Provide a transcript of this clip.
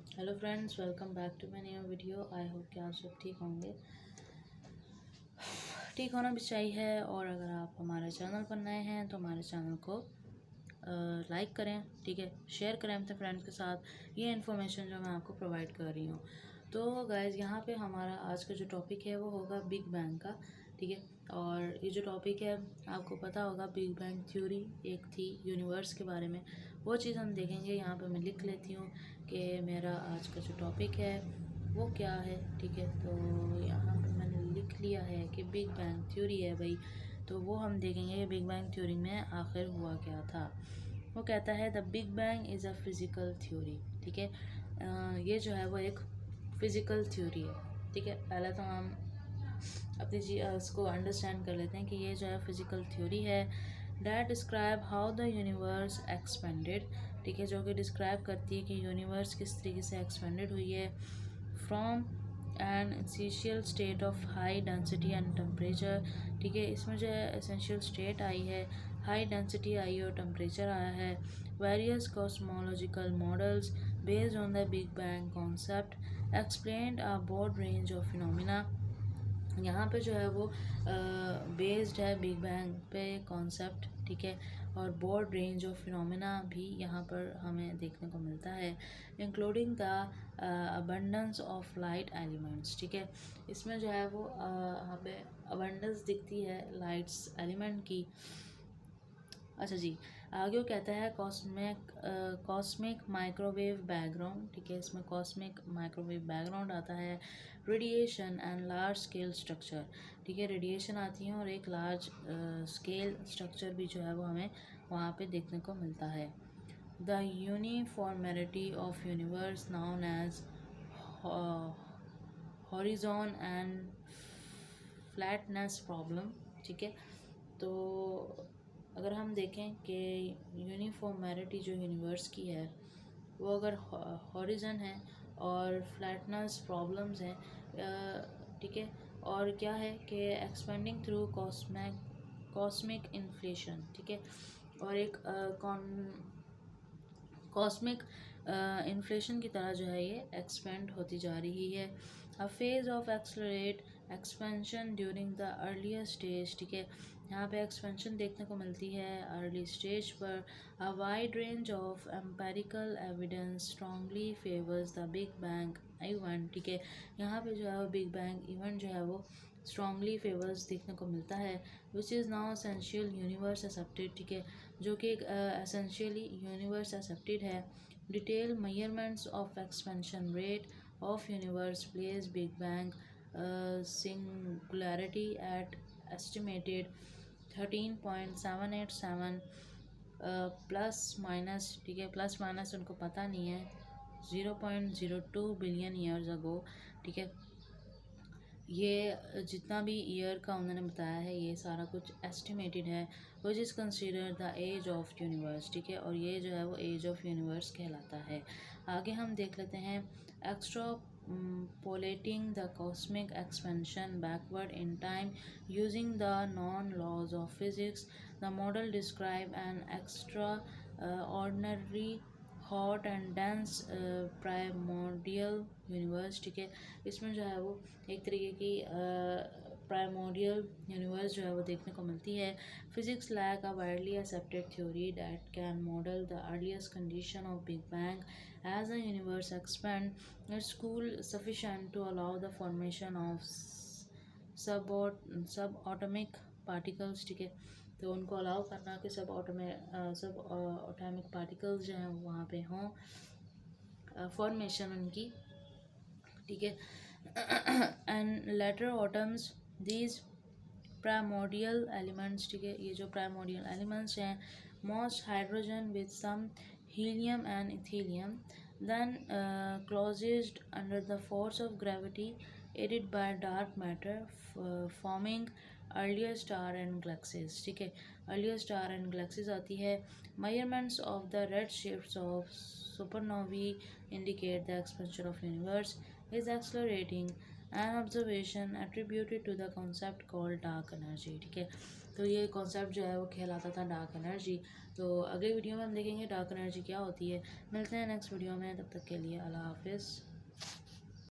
Hello friends, welcome back to my new video. I hope कि आप सब ठीक होंगे। ठीक होना भी चाहिए। और अगर आप हमारे चैनल पर नए हैं तो हमारे चैनल को लाइक करें, ठीक है, शेयर करें अपने फ्रेंड्स के साथ ये इन्फॉर्मेशन जो मैं आपको प्रोवाइड कर रही हूँ। तो गाइज़, यहाँ पे हमारा आज का जो टॉपिक है वो होगा बिग बैंग का, ठीक है। और ये जो टॉपिक है, आपको पता होगा बिग बैंग थ्योरी एक थी यूनिवर्स के बारे में, वो चीज़ हम देखेंगे। यहाँ पे मैं लिख लेती हूँ कि मेरा आज का जो टॉपिक है वो क्या है, ठीक है। तो यहाँ पे मैंने लिख लिया है कि बिग बैंग थ्योरी है भाई। तो वो हम देखेंगे कि बिग बैंग थ्योरी में आखिर हुआ क्या था। वो कहता है the big bang is a physical theory, ठीक है। ये जो है वो एक फ़िज़िकल थ्योरी है, ठीक है। पहले तो हम अपनी उसको अंडरस्टैंड कर लेते हैं कि ये जो है फिज़िकल थ्योरी है। That describe how the universe expanded, ठीक है, जो कि डिस्क्राइब करती है कि यूनिवर्स किस तरीके से एक्सपेंडेड हुई है from an essential state of high density and temperature, ठीक है। इसमें जो है एसेंशियल स्टेट आई है, हाई डेंसिटी आई है और टेम्परेचर आया है। Various cosmological models based on the big bang concept explained a broad range of phenomena. यहाँ पे जो है वो बेस्ड है बिग बैंग पे कॉन्सेप्ट, ठीक है। और ब्रॉड रेंज ऑफ फिनोमिना भी यहाँ पर हमें देखने को मिलता है, including the abundance of light elements, ठीक है। इसमें जो है वो हमें अबंडेंस दिखती है लाइट्स एलिमेंट की। अच्छा जी, आगे वो कहता है कॉस्मिक माइक्रोवेव बैकग्राउंड, ठीक है। इसमें कॉस्मिक माइक्रोवेव बैकग्राउंड आता है, radiation and large scale structure, ठीक है। रेडिएशन आती है और एक लार्ज स्केल स्ट्रक्चर भी जो है वो हमें वहाँ पे देखने को मिलता है। The uniformality of universe known as horizon and flatness problem, ठीक है। तो अगर हम देखें कि यूनिफॉर्मेलिटी जो यूनिवर्स की है वो अगर हॉरिजन है और फ्लैटनेस प्रॉब्लम्स हैं, ठीक है। और क्या है कि एक्सपेंडिंग थ्रू कॉस्मिक इन्फ्लेशन, ठीक है। और एक कॉस्मिक इन्फ्लेशन की तरह जो है ये एक्सपेंड होती जा रही है। A phase of accelerate expansion during the earlier stage, ठीक है। यहाँ पे एक्सपेंशन देखने को मिलती है अर्ली स्टेज पर। A wide range of empirical evidence strongly favours the big bang event, ठीक है। यहाँ पे जो है वो बिग बैंग इवेंट जो है वो स्ट्रांगली फेवर्स देखने को मिलता है, which is now essential universe accepted, ठीक है, जो कि एक एसेंशियली यूनिवर्स एक्सेप्टेड है। Detail measurements of expansion rate of universe place big bang singularity at estimated 13.787 plus minus, ठीक है। प्लस माइनस उनको पता नहीं है, 0.02 बिलियन ईयर्स अगो, ठीक है। ये जितना भी ईयर का उन्होंने बताया है ये सारा कुछ एस्टिमेटेड है, which is consider the age of universe, ठीक है। और ये जो है वो एज ऑफ यूनिवर्स कहलाता है। आगे हम देख लेते हैं extrapolating the cosmic expansion backward in time using the known laws of physics. The model describe an extraordinary hot and dense primordial universe, ठीक है। इसमें जो है वो एक तरीके की प्राइमोर्डियल यूनिवर्स जो है वो देखने को मिलती है। Physics lack a widely accepted theory that can model the earliest condition of big bang as a universe expand its cool sufficient to allow the formation of sub atomic particles, ठीक है। तो उनको अलाउ करना कि सब atomic particles जो हैं वहाँ पे हों, फॉर्मेशन उनकी, ठीक है। And later atoms these primordial elements, ठीक है। ये जो प्राइमोर्डियल एलिमेंट्स हैं, most hydrogen with some helium and इथीलियम, then closest under the force of gravity aided by dark matter forming earlier star and galaxies, ठीक है। earlier star and galaxies आती है। measurements of the red shifts of supernovae indicate the expansion of universe is accelerating, an observation attributed to the concept called dark energy, ठीक है। तो ये concept जो है वो कहलाता था डार्क एनर्जी। तो अगले वीडियो में हम देखेंगे डार्क एनर्जी क्या होती है। मिलते हैं नेक्स्ट वीडियो में, तब तक के लिए अल्लाह हाफिज़।